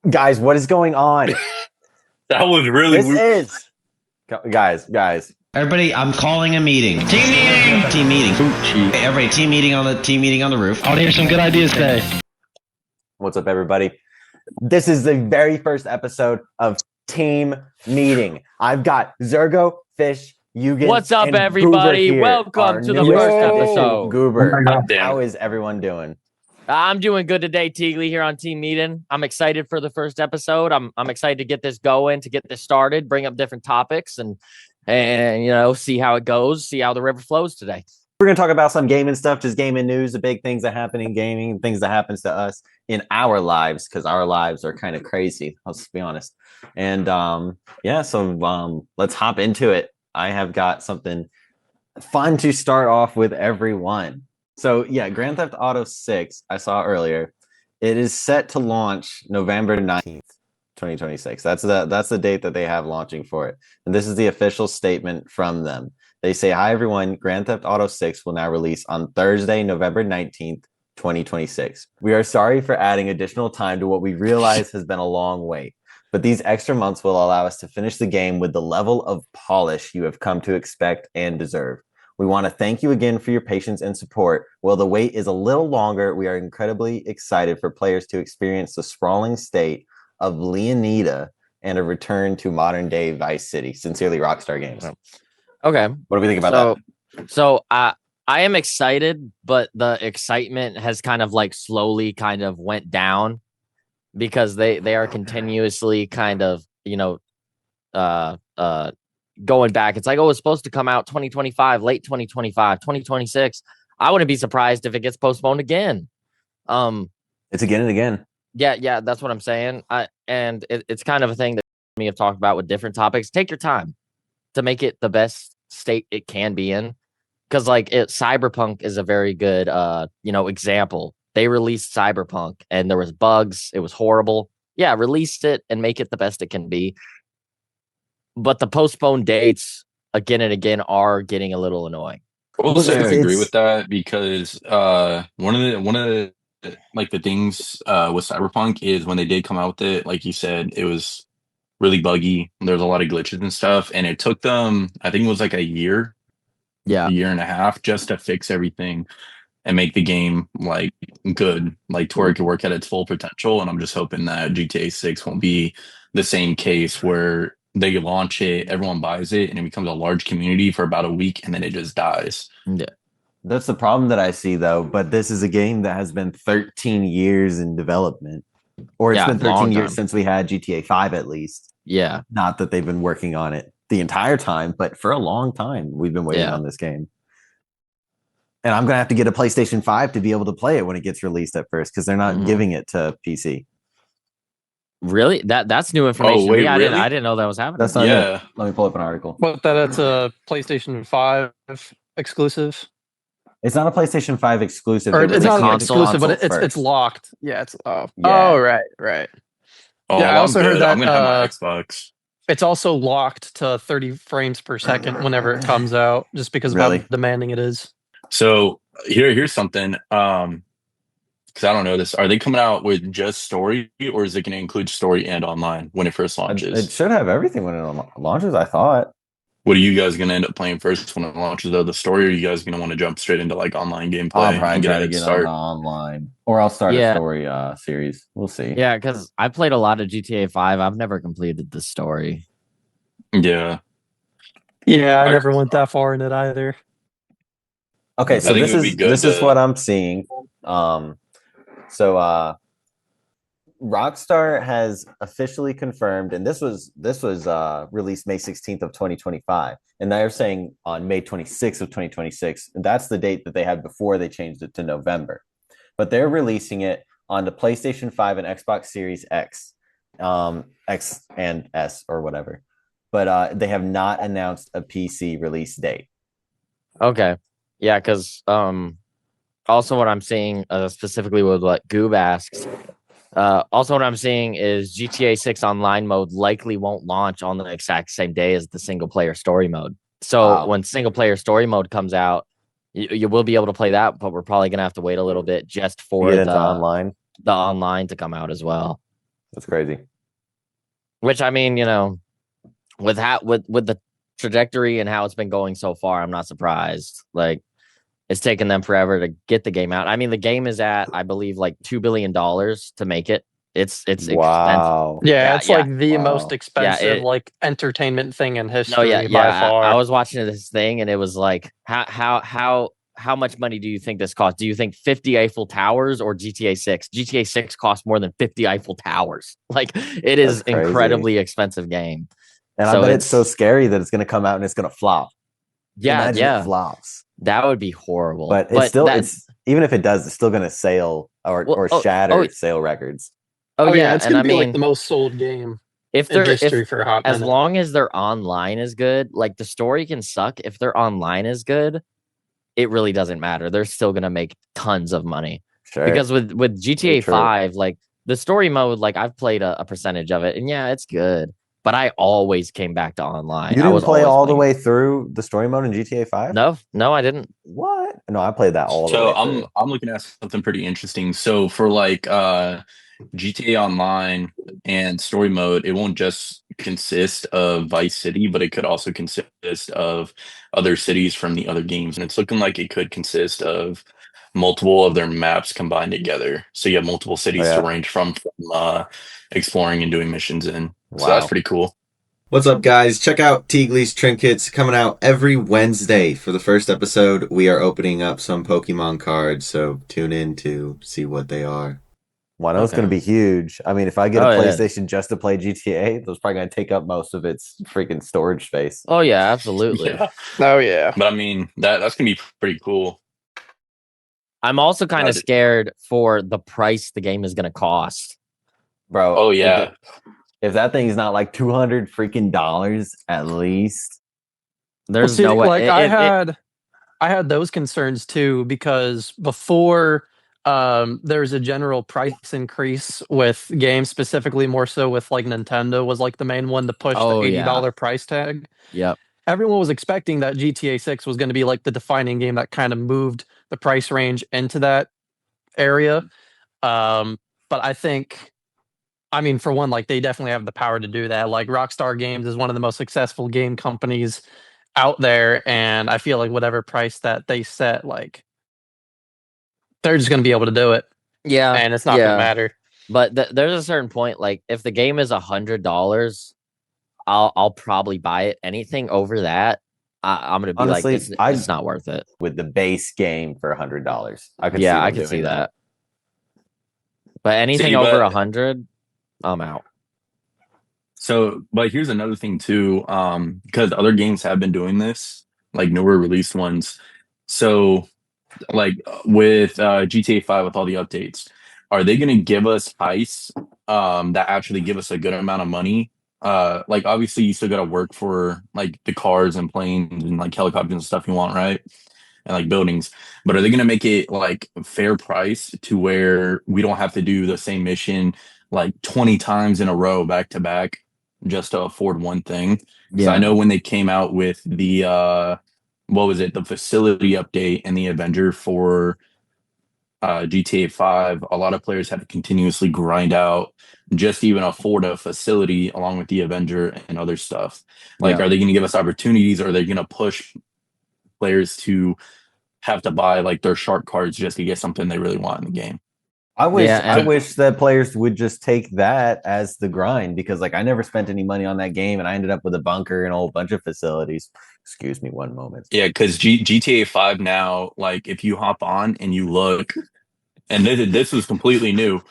Guys, what is going on? That was really This weird. is guys. Everybody, I'm calling a meeting. Team meeting. Team meeting. Hey, everybody, team meeting on the roof. I want to hear some good ideas today. What's up, everybody? This is the very first episode of Team Meeting. I've got Xurgo, Fish, Yugen. What's up, and everybody? Goober here. Welcome Our to the newest first addition, episode. Goober. God damn How it. is everyone doing? I'm doing good today, Teagley, here on Team Meeting. I'm excited for the first episode. I'm excited to get this going, to get this started, bring up different topics, and see how it goes, see how the river flows today. We're going to talk about some gaming stuff, just gaming news, the big things that happen in gaming, things that happens to us in our lives, because our lives are kind of crazy, let's be honest. And so let's hop into it. I have got something fun to start off with everyone. So yeah, Grand Theft Auto 6, I saw earlier, it is set to launch November 19th, 2026. That's the date that they have launching for it. And this is the official statement from them. They say, "Hi everyone, Grand Theft Auto 6 will now release on Thursday, November 19th, 2026. We are sorry for adding additional time to what we realize has been a long wait, but these extra months will allow us to finish the game with the level of polish you have come to expect and deserve. We want to thank you again for your patience and support. While the wait is a little longer, we are incredibly excited for players to experience the sprawling state of Leonida and a return to modern-day Vice City. Sincerely, Rockstar Games." Okay. What do we think about that? So I am excited, but the excitement has kind of like slowly kind of went down because they are continuously kind of, going back. It's like, oh, it's supposed to come out 2025, late 2025, 2026. I wouldn't be surprised if it gets postponed again. It's again and again. Yeah, that's what I'm saying. It's kind of a thing that we have talked about with different topics. Take your time to make it the best state it can be in, because Cyberpunk is a very good example. They released Cyberpunk and there was bugs. It was horrible. Yeah, release it and make it the best it can be. But the postponed dates again and again are getting a little annoying. Well, I agree with that because one of the things with Cyberpunk is when they did come out with it, like you said, it was really buggy. There was a lot of glitches and stuff, and it took them, I think it was like a year and a half just to fix everything and make the game like good, like to where it could work at its full potential. And I'm just hoping that GTA 6 won't be the same case where they launch it, everyone buys it, and it becomes a large community for about a week, and then it just dies. Yeah. That's the problem that I see, though. But this is a game that has been 13 years in development. Or it's been 13 years since we had GTA 5, at least. Yeah. Not that they've been working on it the entire time, but for a long time, we've been waiting on this game. And I'm going to have to get a PlayStation 5 to be able to play it when it gets released at first, because they're not giving it to PC. Really? That's new information. Wait, I really? didn't know that was happening. That's not it. Let me pull up an article. What, that's a PlayStation 5 exclusive? It's not a PlayStation 5 exclusive. Or it's not exclusive, but it's locked. Yeah, it's Yeah. Oh, right. Oh, Yeah, I also heard that I'm gonna have my Xbox. It's also locked to 30 frames per second whenever it comes out, just because of how demanding it is. So here's something. Because I don't know this. Are they coming out with just story, or is it going to include story and online when it first launches? It should have everything when it launches, I thought. What are you guys going to end up playing first when it launches, though? The story, or are you guys going to want to jump straight into like online gameplay? I'll probably try to get on online, or I'll start a story series. We'll see. Yeah, because I played a lot of GTA 5. I've never completed the story. Yeah, I never went that far in it either. Okay, so this is what I'm seeing. So Rockstar has officially confirmed, and this was released May 16th of 2025, and they're saying on May 26th of 2026, and that's the date that they had before they changed it to November. But they're releasing it on the PlayStation 5 and Xbox Series X, X and S or whatever. But they have not announced a PC release date. Okay. Yeah, because also what I'm seeing specifically with what Goob asks, also what I'm seeing is GTA 6 online mode likely won't launch on the exact same day as the single player story mode. So when single player story mode comes out, you will be able to play that, but we're probably going to have to wait a little bit just for the online to come out as well. That's crazy. Which I mean, with the trajectory and how it's been going so far, I'm not surprised. Like it's taken them forever to get the game out. I mean, the game is at, I believe, like $2 billion to make it. It's expensive. Wow. Yeah, it's like the most Wow. expensive like entertainment thing in No, history by far. I was watching this thing and it was like, how much money do you think this costs? Do you think 50 Eiffel Towers or GTA 6? GTA 6 costs more than 50 Eiffel Towers. Like it is That's crazy. incredibly expensive game. And So I bet it's so scary that it's going to come out and it's going to flop. Yeah, Imagine it flops. That would be horrible. But it's still, it's even if it does, it's still going to sail or shatter sale records. Oh yeah, it's going to be like the most sold game if in history for a hot minute. As long as their online is good, like the story can suck. If their online is good, it really doesn't matter. They're still going to make tons of money. Sure. Because with GTA 5, like the story mode, like I've played a percentage of it, and yeah, it's good. But I always came back to online. You didn't play all the way through the story mode in GTA 5? No, I didn't. What? No, I played that all the way through. So I'm looking at something pretty interesting. So for like GTA Online and story mode, it won't just consist of Vice City, but it could also consist of other cities from the other games. And it's looking like it could consist of multiple of their maps combined together. So you have multiple cities to range from exploring and doing missions in. Wow. So that's pretty cool. What's up, guys? Check out Teagley's Trinkets coming out every Wednesday. For the first episode, we are opening up some Pokemon cards, so tune in to see what they are. Well, I know it's going to be huge. I mean, if I get a PlayStation just to play GTA, that's probably going to take up most of its freaking storage space. Oh, yeah, absolutely. Yeah. Oh, yeah. But I mean, that's going to be pretty cool. I'm also kind of scared for the price the game is going to cost. Bro. Oh, yeah. If that thing is not like $200 freaking dollars at least, there's no way. Like I had those concerns too, because before there's a general price increase with games, specifically more so with like Nintendo was like the main one to push the $80 price tag. Yep. Everyone was expecting that GTA 6 was going to be like the defining game that kind of moved the price range into that area. But I think, I mean, for one, like they definitely have the power to do that. Like Rockstar Games is one of the most successful game companies out there, and I feel like whatever price that they set, like they're just going to be able to do it. Yeah, and it's not going to matter. But there's a certain point, like if the game is $100, I'll probably buy it. Anything over that, I'm going to be honestly, like, it's not worth it. With the base game for $100, I could see that. But anything over 100. I'm out. So, but here's another thing too, because other games have been doing this, like newer released ones. So, like with GTA 5 with all the updates, are they going to give us heists that actually give us a good amount of money? Like obviously you still got to work for like the cars and planes and like helicopters and stuff you want, right? And like buildings, but are they going to make it like fair price to where we don't have to do the same mission like 20 times in a row back to back just to afford one thing? Yeah, I know when they came out with the what was it, the facility update and the Avenger for GTA 5, a lot of players had to continuously grind out just to even afford a facility along with the Avenger and other stuff. Like, are they going to give us opportunities, or are they going to push players to have to buy like their shark cards just to get something they really want in the game? I wish that players would just take that as the grind, because like I never spent any money on that game and I ended up with a bunker and a whole bunch of facilities. Excuse me one moment. Yeah, because GTA 5 now, like if you hop on and you look, and this was completely new,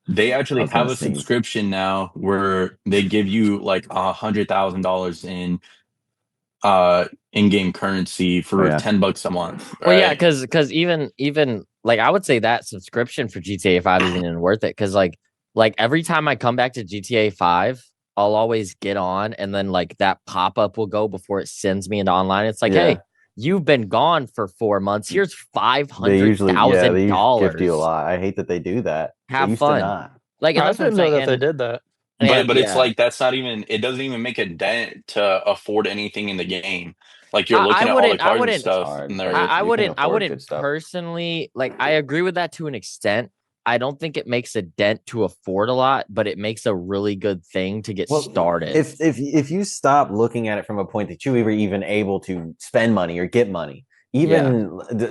they actually have a subscription now where they give you like $100,000 in in-game currency for $10 a month. Right? Well, yeah, because even like I would say that subscription for GTA 5 isn't even worth it, because like every time I come back to GTA 5, I'll always get on, and then like that pop-up will go before it sends me into online. It's like, hey, you've been gone for 4 months. Here's $500,000. Gift you a lot. I hate that they do that. Have fun. Like, I didn't know that they did that. But it's like that's not even. It doesn't even make a dent to afford anything in the game. Like you're looking at all the cards and stuff. I wouldn't personally, like, I agree with that to an extent. I don't think it makes a dent to afford a lot, but it makes a really good thing to get started. If you stop looking at it from a point that you were even able to spend money or get money,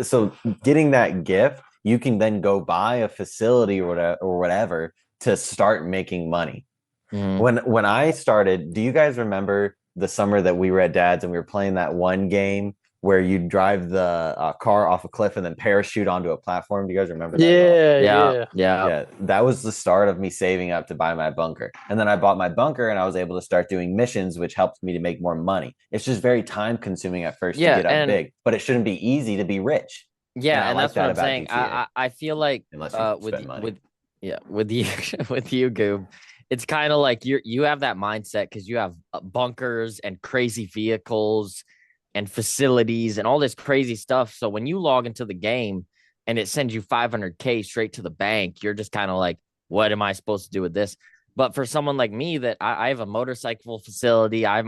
so getting that gift, you can then go buy a facility or whatever to start making money. When I started, do you guys remember the summer that we were at Dad's and we were playing that one game where you drive the car off a cliff and then parachute onto a platform? Do you guys remember that? Yeah. That was the start of me saving up to buy my bunker. And then I bought my bunker and I was able to start doing missions, which helped me to make more money. It's just very time consuming at first to get up big, but it shouldn't be easy to be rich. Yeah, and that's what I'm saying. I feel like unless you spend money. with you with you, Goob, it's kind of like you have that mindset because you have bunkers and crazy vehicles and facilities and all this crazy stuff. So when you log into the game and it sends you 500K straight to the bank, you're just kind of like, what am I supposed to do with this? But for someone like me, that I have a motorcycle facility, I have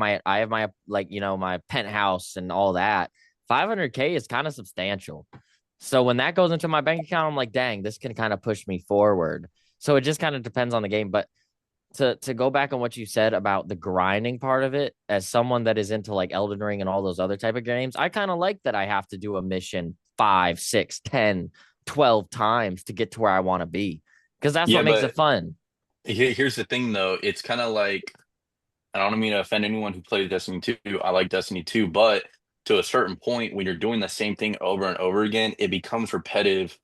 my like, you know, my penthouse and all that. 500K is kind of substantial. So when that goes into my bank account, I'm like, dang, this can kind of push me forward. So it just kind of depends on the game. But to go back on what you said about the grinding part of it, as someone that is into like Elden Ring and all those other type of games, I kind of like that I have to do a mission 5, 6, 10, 12 times to get to where I want to be, because that's what makes it fun. Here's the thing, though. It's kind of like, I don't mean to offend anyone who plays Destiny 2. I like Destiny 2, but to a certain point, when you're doing the same thing over and over again, it becomes repetitive.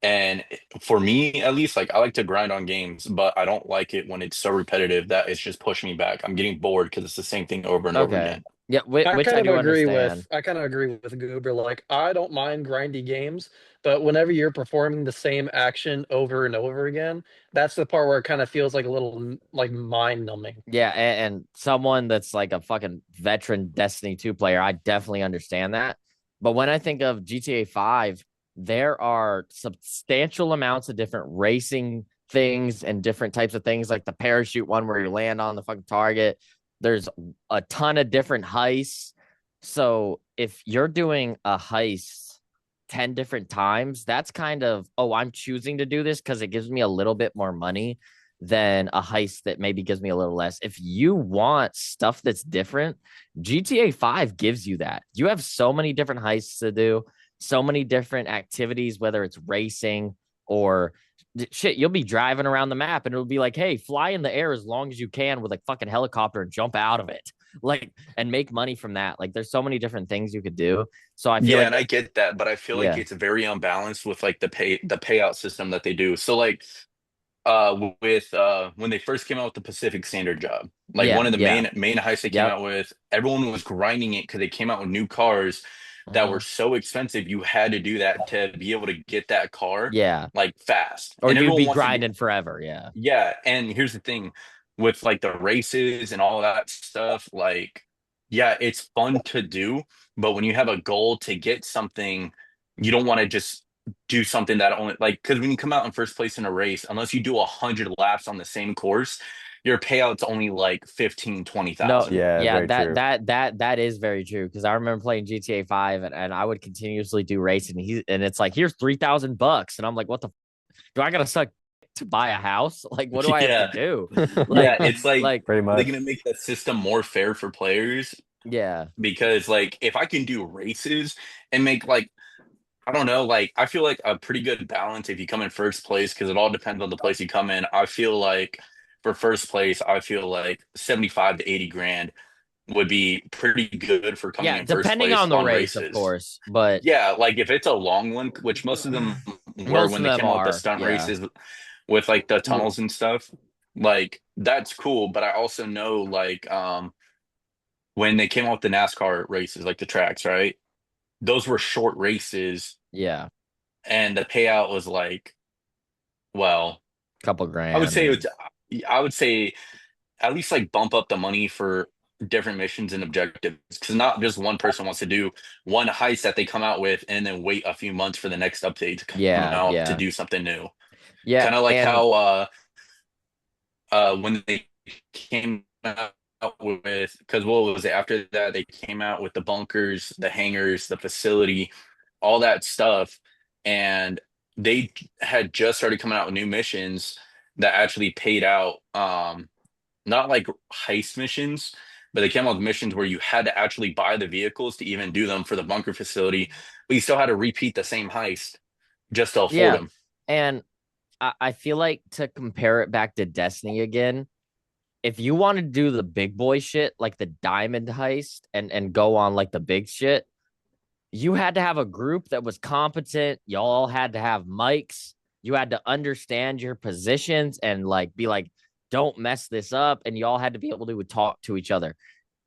And for me, at least, like I like to grind on games, but I don't like it when it's so repetitive that it's just pushing me back. I'm getting bored because it's the same thing over and over again. Yeah, which I do understand. I kind of agree with Goober. Like, I don't mind grindy games, but whenever you're performing the same action over and over again, that's the part where it kind of feels like a little like mind numbing. Yeah, and someone that's like a fucking veteran Destiny 2 player, I definitely understand that. But when I think of GTA 5, there are substantial amounts of different racing things and different types of things, like the parachute one where you land on the fucking target. There's a ton of different heists. So if you're doing a heist 10 different times, that's kind of, oh, I'm choosing to do this because it gives me a little bit more money than a heist that maybe gives me a little less. If you want stuff that's different, GTA 5 gives you that. You have so many different heists to do, so many different activities, whether it's racing or shit, you'll be driving around the map and it'll be like, hey, fly in the air as long as you can with a fucking helicopter and jump out of it, like, and make money from that. Like, there's so many different things you could do. So I feel and I get that, but I feel like it's very unbalanced with like the payout system that they do. So like with when they first came out with the Pacific Standard job, like one of the main heists they came out with, everyone was grinding it because they came out with new cars that were so expensive. You had to do that to be able to get that car like fast, or and you'd be grinding forever. And here's the thing with like the races and all that stuff, like it's fun to do, but when you have a goal to get something, you don't want to just do something that only, like, because when you come out in first place in a race, unless you do 100 laps on the same course, your payout's only like 15, 20,000. That is very true, because I remember playing GTA 5 and I would continuously do racing, and it's like, here's $3,000, and I'm like, what the do I gotta suck to buy a house? Like, what do I have to do? Like, it's like pretty much they're gonna make that system more fair for players. Because like if I can do races and make like, I don't know, like I feel like a pretty good balance if you come in first place, because it all depends on the place you come in. I feel like for first place, I feel like 75 to 80 grand would be pretty good for coming in first place. Depending on the race, races. Of course. But like if it's a long one, which most of them were when they came out with the stunt races with like the tunnels and stuff, like that's cool. But I also know like when they came out with the NASCAR races, like the tracks, right? Those were short races. And the payout was like, well, couple grand. I would say at least like bump up the money for different missions and objectives, because not just one person wants to do one heist that they come out with and then wait a few months for the next update to come out to do something new. Kind of like how when they came out with, because what was it after that, they came out with the bunkers, the hangars, the facility, all that stuff, and they had just started coming out with new missions that actually paid out. Not like heist missions, but they came out with missions where you had to actually buy the vehicles to even do them for the bunker facility, but you still had to repeat the same heist just to afford Yeah. them. And I feel like, to compare it back to Destiny again, if you want to do the big boy shit, like the diamond heist and go on like the big shit, you had to have a group that was competent. Y'all had to have mics. You had to understand your positions and like be like, don't mess this up. And y'all had to be able to talk to each other.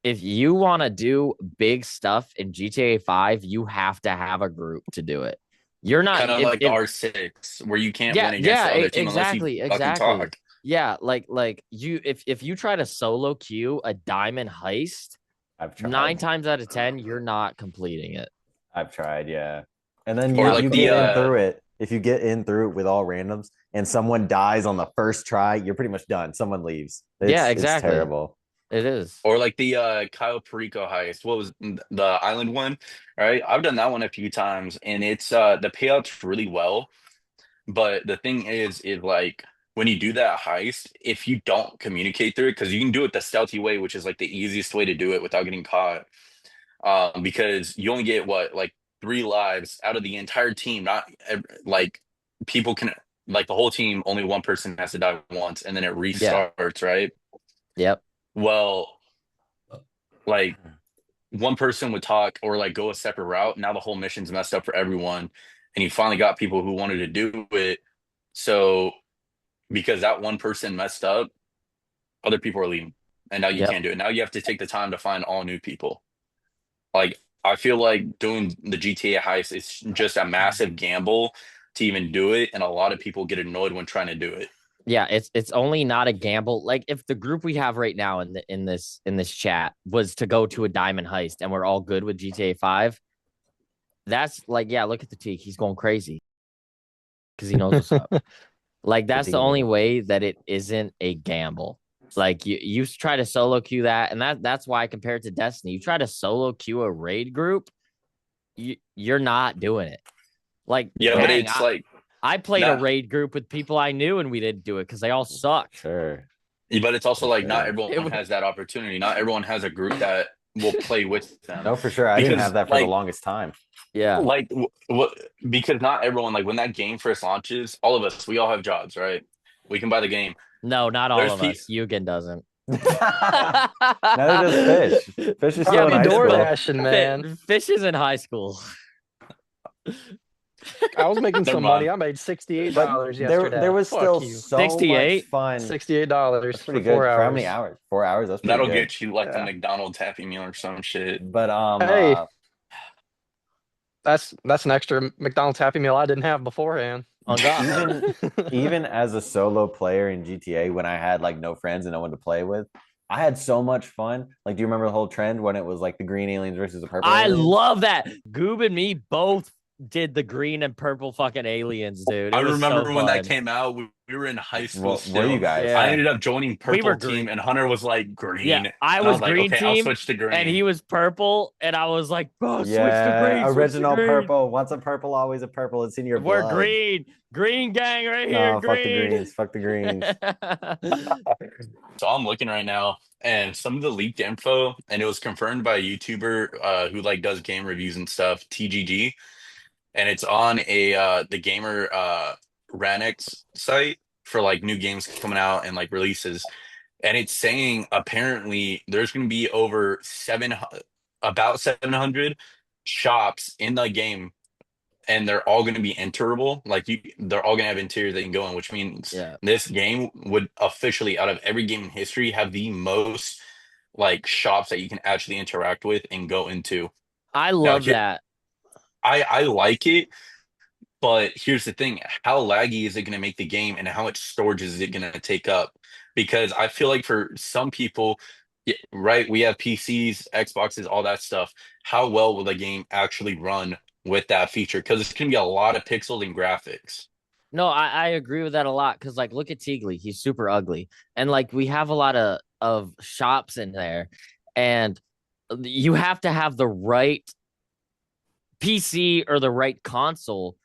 If you want to do big stuff in GTA 5, you have to have a group to do it. You're not, Kind of like R6, where you can't yeah, win against yeah, the other team unless you exactly, fucking exactly. talk. Yeah, like you, if you try to solo queue a diamond heist, I've 9 tried. times out of 10, you're not completing it. I've tried, yeah. And then Or you, like you get in through it. If you get in through it with all randoms and someone dies on the first try, you're pretty much done. Someone leaves. Yeah, It's exactly. terrible. It is. or like the Kyle Perico heist. What was the island one? Right? I've done that one a few times, and it's the payouts really well. But the thing is like when you do that heist, if you don't communicate through it, because you can do it the stealthy way, which is like the easiest way to do it without getting caught. Because you only get what, like 3 lives out of the entire team. Not like people can, like the whole team, only one person has to die once, and then it Yeah. restarts, right? Yep. Well, like one person would talk or like go a separate route. Now the whole mission's messed up for everyone, and you finally got people who wanted to do it. So because that one person messed up, other people are leaving, and now you Yep. can't do it. Now you have to take the time to find all new people. Like I feel like doing the GTA heist is just a massive gamble to even do it, and a lot of people get annoyed when trying to do it. Yeah, it's only not a gamble. Like if the group we have right now in this chat was to go to a diamond heist and we're all good with GTA 5, that's like, yeah, look at the Teak. He's going crazy because he knows what's up. Like that's the only way that it isn't a gamble. Like you try to solo queue that, and that's why I compare it to Destiny. You try to solo queue a raid group, you're not doing it. Like, Yeah, but dang, it's like I played a not. raid group with people I knew, and we didn't do it because they all sucked. Sure. But it's also For like not sure. everyone has that opportunity. Not everyone has a group that will play with them. No, for sure. I didn't have Because that for the longest time. Yeah. what because not everyone, like when that game first launches, all of us, we all have jobs, right? We can buy the game. No, not all There's of us. Yugen doesn't. Neither does Fish. Fish is still in I'll be high door school. dashing, man. Fish is in high school. I was making Never some money. mind. I made $68 But yesterday. there was Fuck still you. so much 68? fun. $68 That's for pretty 4 good. For how many hours. hours? 4 hours. That's pretty That'll good. get you like a Yeah. McDonald's Happy Meal or some shit. But Hey, that's an extra McDonald's Happy Meal I didn't have beforehand. On God. even as a solo player in GTA, when I had like no friends and no one to play with, I had so much fun. Like, do you remember the whole trend when it was like the green aliens versus the purple I aliens? love that. Goob and me both did the green and purple fucking aliens, dude. It I was remember so when that fun. came out, we were in high school What were you still. guys? Yeah. I ended up joining We were purple team, green. and Hunter was like green. Yeah, I And was was like, green okay, I'll team, switch to green. and he was purple, and I was like, bro, switch to Yeah, green. Switch to original green. purple. Once a purple, always a purple. It's in your We're blood. green. Green gang right here. No, fuck the Green. greens. Fuck the greens. So I'm looking right now, and some of the leaked info, and it was confirmed by a YouTuber who like does game reviews and stuff, TGG, and it's on a the gamer Ranx site for like new games coming out and like releases, and it's saying apparently there's going to be over about 700 shops in the game, and they're all going to be enterable. Like they're all going to have interiors that you can go in, which means Yeah. this game would officially, out of every game in history, have the most like shops that you can actually interact with and go into. I Now, love that. I like it, but here's the thing: how laggy is it going to make the game, and how much storage is it going to take up? Because I feel like for some people, yeah, right, we have PCs, Xboxes, all that stuff. How well will the game actually run with that feature? Because it's going to be a lot of pixels and graphics. No, I agree with that a lot because, like, look at Teagley. He's super ugly. And, like, we have a lot of shops in there. And you have to have the right PC or the right console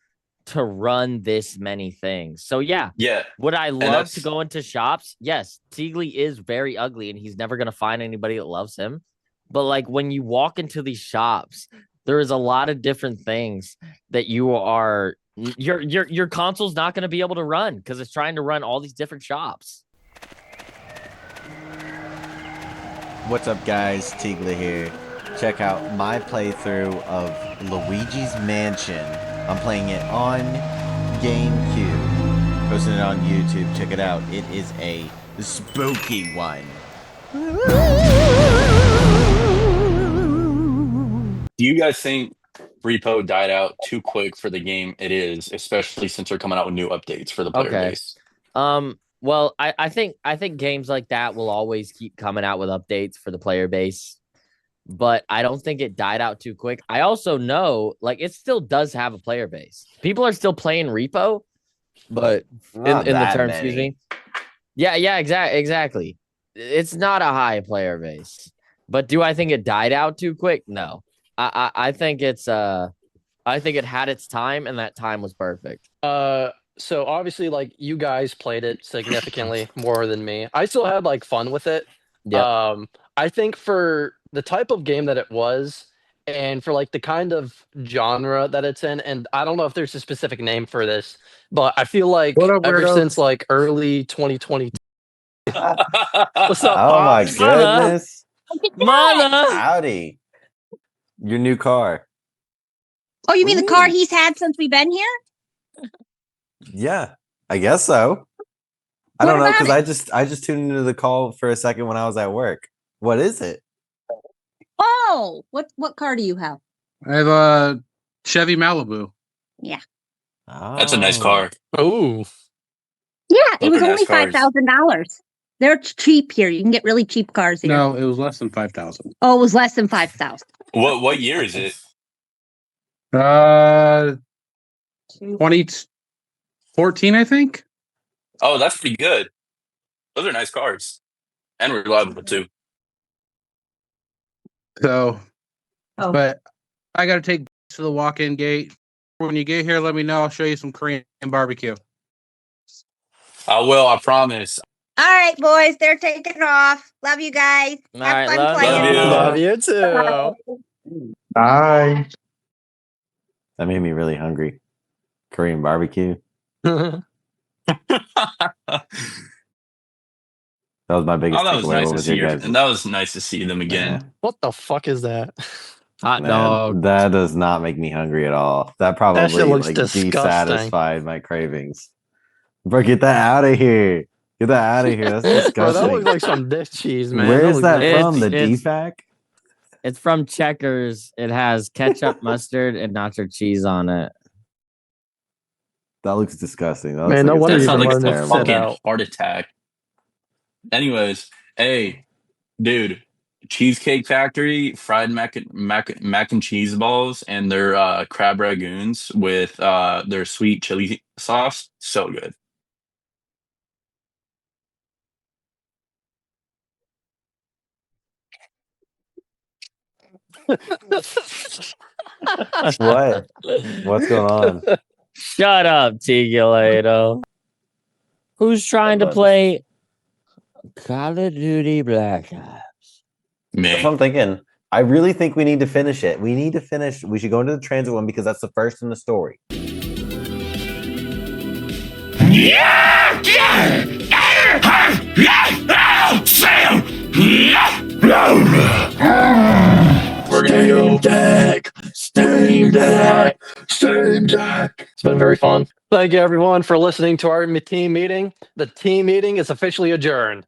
to run this many things. So yeah, would I love to go into shops? Yes, Teagley is very ugly and he's never going to find anybody that loves him. But like when you walk into these shops, there is a lot of different things that your console's not going to be able to run because it's trying to run all these different shops. What's up, guys? Teagley here. Check out my playthrough of Luigi's Mansion. I'm playing it on GameCube. Posting it on YouTube. Check it out. It is a spooky one. Do you guys think R.e.p.o died out too quick for the game it is, especially since they're coming out with new updates for the player base? Well, I think games like that will always keep coming out with updates for the player base, but I don't think it died out too quick. I also know like it still does have a player base. People are still playing R.e.p.o, but in the term, excuse me. Yeah, exactly. It's not a high player base. But do I think it died out too quick? No. I think it's I think it had its time and that time was perfect. So obviously, like you guys played it significantly more than me. I still had like fun with it. Yeah. I think for the type of game that it was, and for like the kind of genre that it's in, and I don't know if there's a specific name for this, but I feel like ever since like early 2022. What's up, Oh my Pops? goodness. Mana! Howdy. Your new car. Oh, you mean the car he's had since we've been here? Yeah, I guess so. I What don't know, about because I just tuned into the call for a second when I was at work. What is it? Oh, what car do you have? I have a Chevy Malibu. Yeah. Oh. That's a nice car. Oh, Yeah, it Those was are only nice cars. $5,000. They're cheap here. You can get really cheap cars here. No, it was less than 5,000. Oh, it was less than 5,000. What year is it? 2014, I think. Oh, that's pretty good. Those are nice cars. And reliable too. So, Oh. but I got to take to the walk-in gate. When you get here, let me know. I'll show you some Korean barbecue. I will, I promise. All right, boys, they're taking off. Love you guys. All Have right, fun love playing. you. love you too. Bye. That made me really hungry. Korean barbecue. That was my biggest Oh, that was takeaway. nice What to was see your you. guys'? And that was nice to see them again. What the fuck is that? Hot Man, dog. that does not make me hungry at all. That probably shit looks like disgusting. desatisfied my cravings. Bro, get that out of here. Get that out of here. That's Bro, disgusting. that looks like some dish cheese, man. Where is looks that like- from? The It's- DFAC? It's from Checkers. It has ketchup, mustard, and nacho cheese on it. That looks disgusting. That Man, looks no like wonder That it's you've sounds been like letting a it sit fucking out. heart attack. Anyways, hey, dude, Cheesecake Factory fried mac and cheese balls and their crab ragoons with their sweet chili sauce, so good. What? What's going on? Shut up, Tigulato. Who's trying to play Call of Duty Black Ops? Me. That's what I'm thinking. I really think we need to finish it. We need to finish. We should go into the transit one because that's the first in the story. We're gonna go back. Steam Deck. It's been very fun. Thank you, everyone, for listening to our team meeting. The team meeting is officially adjourned.